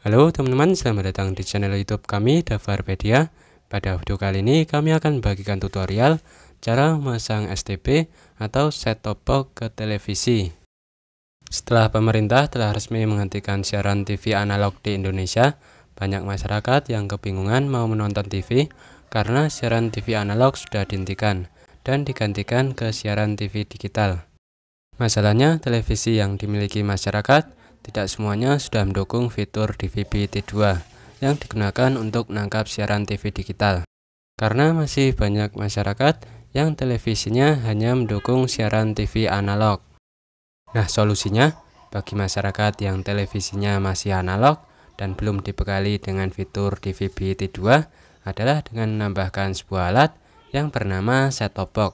Halo teman-teman, selamat datang di channel YouTube kami, Davarpedia. Pada video kali ini kami akan membagikan tutorial cara memasang STB atau set-top box ke televisi. Setelah pemerintah telah resmi menghentikan siaran TV analog di Indonesia, banyak masyarakat yang kebingungan mau menonton TV karena siaran TV analog sudah dihentikan dan digantikan ke siaran TV digital. Masalahnya, televisi yang dimiliki masyarakat tidak semuanya sudah mendukung fitur DVB-T2 yang digunakan untuk menangkap siaran TV digital. Karena masih banyak masyarakat yang televisinya hanya mendukung siaran TV analog. Nah, solusinya bagi masyarakat yang televisinya masih analog dan belum dibekali dengan fitur DVB-T2 adalah dengan menambahkan sebuah alat yang bernama set-top box.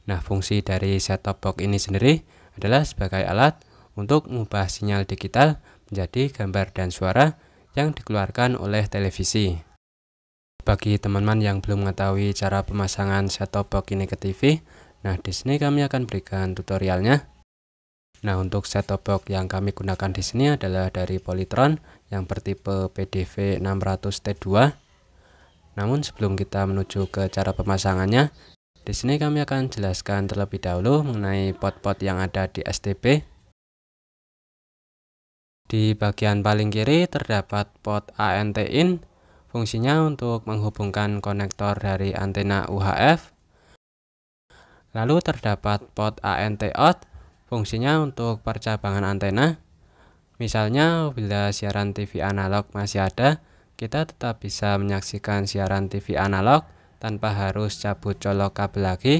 Nah, fungsi dari set-top box ini sendiri adalah sebagai alat untuk mengubah sinyal digital menjadi gambar dan suara yang dikeluarkan oleh televisi. Bagi teman-teman yang belum mengetahui cara pemasangan set-top box ini ke TV, nah di sini kami akan berikan tutorialnya. Nah, untuk set-top box yang kami gunakan di sini adalah dari Polytron yang bertipe PDV 600T2. Namun sebelum kita menuju ke cara pemasangannya, di sini kami akan jelaskan terlebih dahulu mengenai pot-pot yang ada di STB. Di bagian paling kiri terdapat pot ANT-in, fungsinya untuk menghubungkan konektor dari antena UHF. Lalu terdapat pot ANT-out, fungsinya untuk percabangan antena. Misalnya bila siaran TV analog masih ada, kita tetap bisa menyaksikan siaran TV analog tanpa harus cabut colok kabel lagi.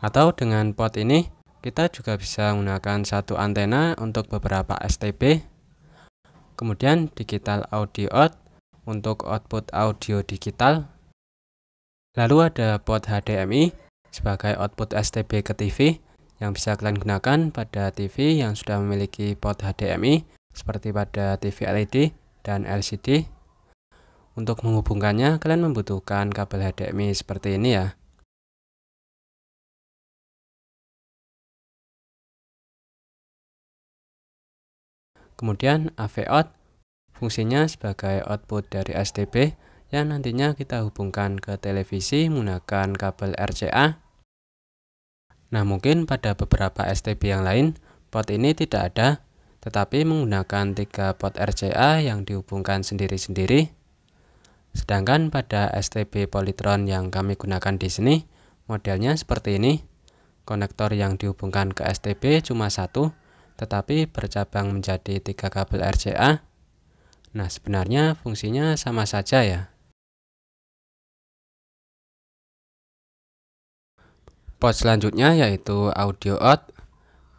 Atau dengan pot ini, kita juga bisa menggunakan satu antena untuk beberapa STB. Kemudian digital audio out untuk output audio digital. Lalu ada port HDMI sebagai output STB ke TV yang bisa kalian gunakan pada TV yang sudah memiliki port HDMI seperti pada TV LED dan LCD. Untuk menghubungkannya kalian membutuhkan kabel HDMI seperti ini ya. Kemudian AV out, fungsinya sebagai output dari STB yang nantinya kita hubungkan ke televisi menggunakan kabel RCA. Nah, mungkin pada beberapa STB yang lain, pot ini tidak ada, tetapi menggunakan 3 pot RCA yang dihubungkan sendiri-sendiri. Sedangkan pada STB Polytron yang kami gunakan di sini, modelnya seperti ini. Konektor yang dihubungkan ke STB cuma satu, tetapi bercabang menjadi 3 kabel RCA. Nah, sebenarnya fungsinya sama saja ya. Pot selanjutnya yaitu audio out.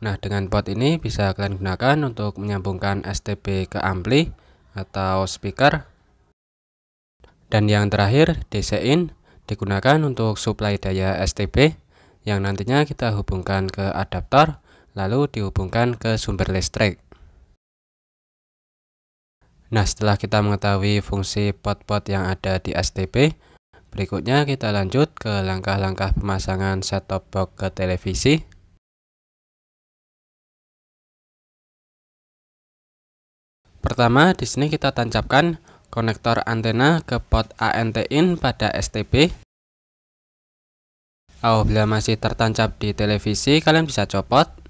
Nah, dengan pot ini bisa kalian gunakan untuk menyambungkan STB ke ampli atau speaker. Dan yang terakhir, DC in, digunakan untuk suplai daya STB yang nantinya kita hubungkan ke adaptor lalu dihubungkan ke sumber listrik. Nah, setelah kita mengetahui fungsi pot-pot yang ada di STB, berikutnya kita lanjut ke langkah-langkah pemasangan set-top box ke televisi. Pertama, di sini kita tancapkan konektor antena ke pot ANT-in pada STB. Apabila masih tertancap di televisi, kalian bisa copot.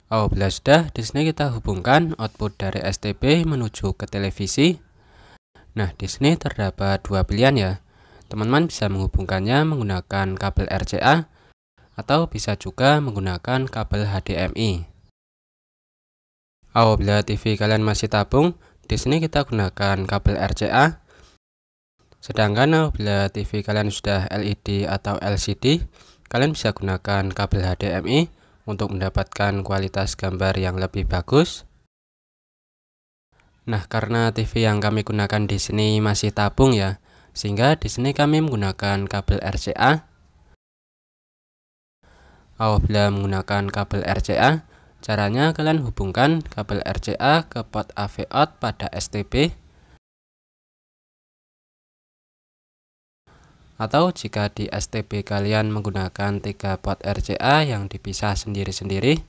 Apabila sudah, di sini kita hubungkan output dari STB menuju ke televisi. Nah, di sini terdapat dua pilihan ya. Teman-teman bisa menghubungkannya menggunakan kabel RCA atau bisa juga menggunakan kabel HDMI. Apabila TV kalian masih tabung, di sini kita gunakan kabel RCA. Sedangkan apabila TV kalian sudah LED atau LCD, kalian bisa gunakan kabel HDMI untuk mendapatkan kualitas gambar yang lebih bagus. Nah, karena TV yang kami gunakan di sini masih tabung ya, sehingga di sini kami menggunakan kabel RCA. Apabila menggunakan kabel RCA, caranya kalian hubungkan kabel RCA ke pot AV out pada STB. Atau jika di STB kalian menggunakan 3 pot RCA yang dipisah sendiri-sendiri,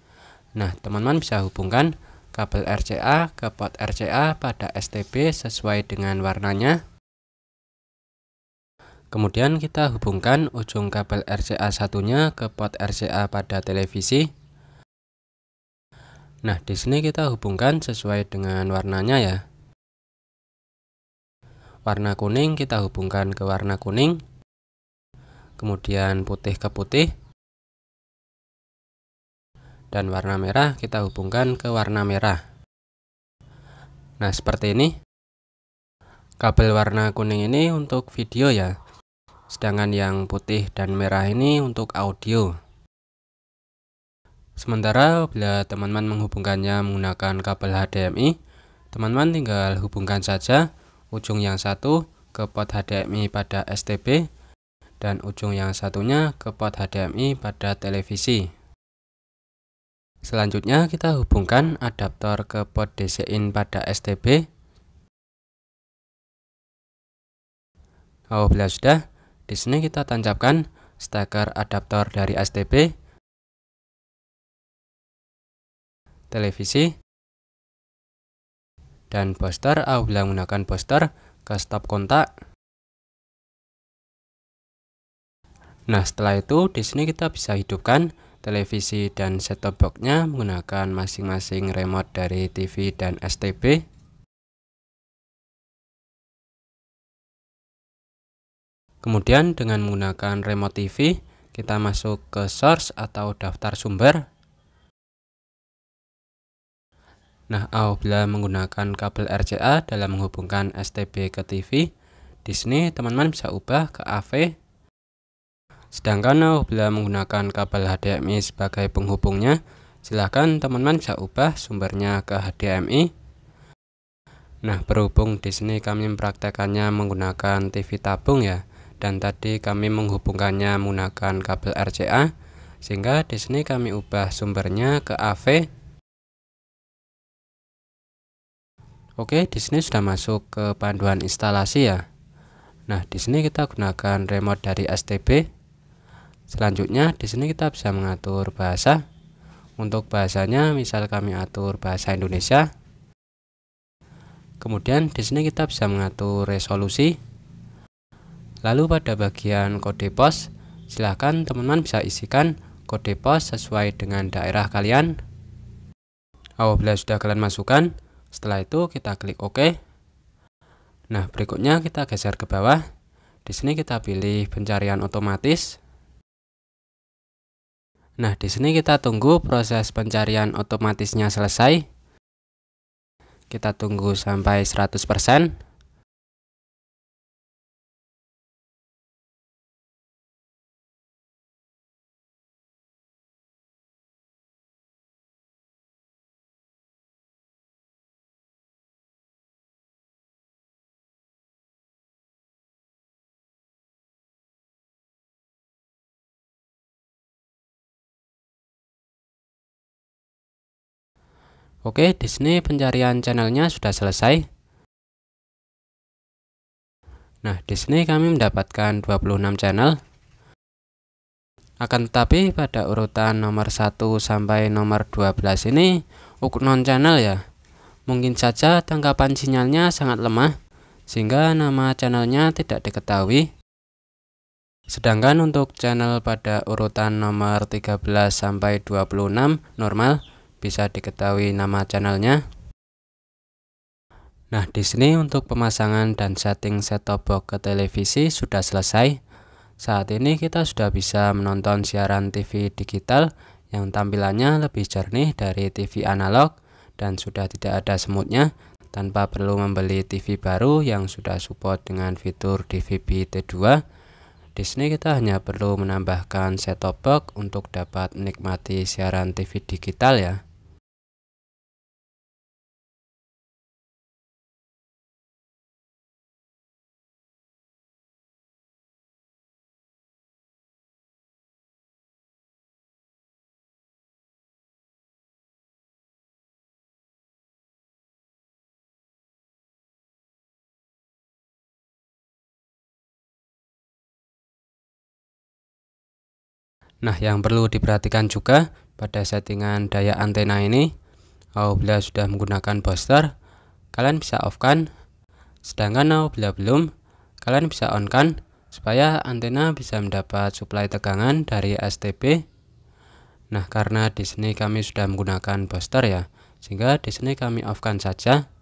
nah teman-teman bisa hubungkan kabel RCA ke port RCA pada STB sesuai dengan warnanya. Kemudian kita hubungkan ujung kabel RCA satunya ke port RCA pada televisi. Nah, di sini kita hubungkan sesuai dengan warnanya ya. Warna kuning kita hubungkan ke warna kuning. Kemudian putih ke putih. Dan warna merah kita hubungkan ke warna merah. Nah, seperti ini. Kabel warna kuning ini untuk video ya. Sedangkan yang putih dan merah ini untuk audio. Sementara bila teman-teman menghubungkannya menggunakan kabel HDMI, teman-teman tinggal hubungkan saja ujung yang satu ke port HDMI pada STB dan ujung yang satunya ke port HDMI pada televisi. Selanjutnya kita hubungkan adaptor ke port DC-in pada STB. Apabila sudah, di sini kita tancapkan steker adaptor dari STB, televisi, dan booster. Apabila menggunakan booster, ke stop kontak. Nah, setelah itu di sini kita bisa hidupkan televisi dan set-top box-nya menggunakan masing-masing remote dari TV dan STB. Kemudian dengan menggunakan remote TV, kita masuk ke source atau daftar sumber. Nah, apabila menggunakan kabel RCA dalam menghubungkan STB ke TV, di sini teman-teman bisa ubah ke AV. Sedangkan apabila menggunakan kabel HDMI sebagai penghubungnya, silahkan teman-teman bisa ubah sumbernya ke HDMI. Nah, berhubung di sini kami mempraktekannya menggunakan TV tabung ya, dan tadi kami menghubungkannya menggunakan kabel RCA, sehingga di sini kami ubah sumbernya ke AV. Oke, di sini sudah masuk ke panduan instalasi ya. Nah, di sini kita gunakan remote dari STB. Selanjutnya di sini kita bisa mengatur bahasa. Untuk bahasanya misal kami atur bahasa Indonesia. Kemudian di sini kita bisa mengatur resolusi. Lalu pada bagian kode pos, silahkan teman-teman bisa isikan kode pos sesuai dengan daerah kalian. Apabila sudah kalian masukkan, setelah itu kita klik OK. Nah, berikutnya kita geser ke bawah. Di sini kita pilih pencarian otomatis. Nah, di sini kita tunggu proses pencarian otomatisnya selesai. Kita tunggu sampai 100%. Oke, di sini pencarian channelnya sudah selesai. Nah, di sini kami mendapatkan 26 channel. Akan tetapi pada urutan nomor 1 sampai nomor 12 ini non channel ya. Mungkin saja tangkapan sinyalnya sangat lemah sehingga nama channelnya tidak diketahui. Sedangkan untuk channel pada urutan nomor 13 sampai 26 normal, bisa diketahui nama channelnya. Nah, di sini untuk pemasangan dan setting set-top box ke televisi sudah selesai. Saat ini kita sudah bisa menonton siaran TV digital yang tampilannya lebih jernih dari TV analog dan sudah tidak ada semutnya tanpa perlu membeli TV baru yang sudah support dengan fitur DVB T2. Di sini kita hanya perlu menambahkan set-top box untuk dapat menikmati siaran TV digital ya. Nah, yang perlu diperhatikan juga pada settingan daya antena ini, Apabila sudah menggunakan booster, kalian bisa off-kan. Sedangkan apabila belum, kalian bisa on-kan supaya antena bisa mendapat suplai tegangan dari STB. Nah, karena di sini kami sudah menggunakan booster ya, sehingga di sini kami off-kan saja.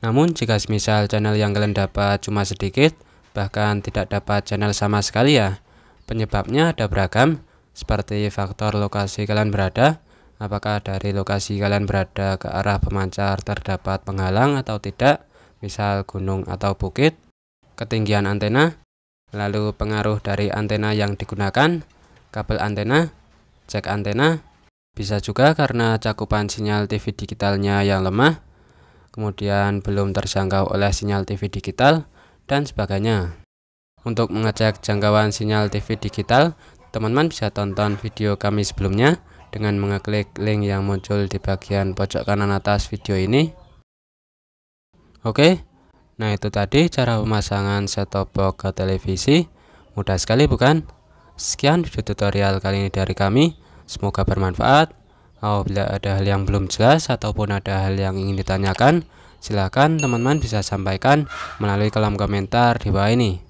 Namun jika misal channel yang kalian dapat cuma sedikit, bahkan tidak dapat channel sama sekali ya, penyebabnya ada beragam, seperti faktor lokasi kalian berada. Apakah dari lokasi kalian berada ke arah pemancar terdapat penghalang atau tidak, misal gunung atau bukit, ketinggian antena, lalu pengaruh dari antena yang digunakan, kabel antena, cek antena, bisa juga karena cakupan sinyal TV digitalnya yang lemah, kemudian belum terjangkau oleh sinyal TV digital, dan sebagainya. Untuk mengecek jangkauan sinyal TV digital, teman-teman bisa tonton video kami sebelumnya dengan mengeklik link yang muncul di bagian pojok kanan atas video ini. Oke, nah itu tadi cara pemasangan set-top box ke televisi. Mudah sekali bukan? Sekian video tutorial kali ini dari kami, semoga bermanfaat. Apabila ada hal yang belum jelas ataupun ada hal yang ingin ditanyakan, silakan teman-teman bisa sampaikan melalui kolom komentar di bawah ini.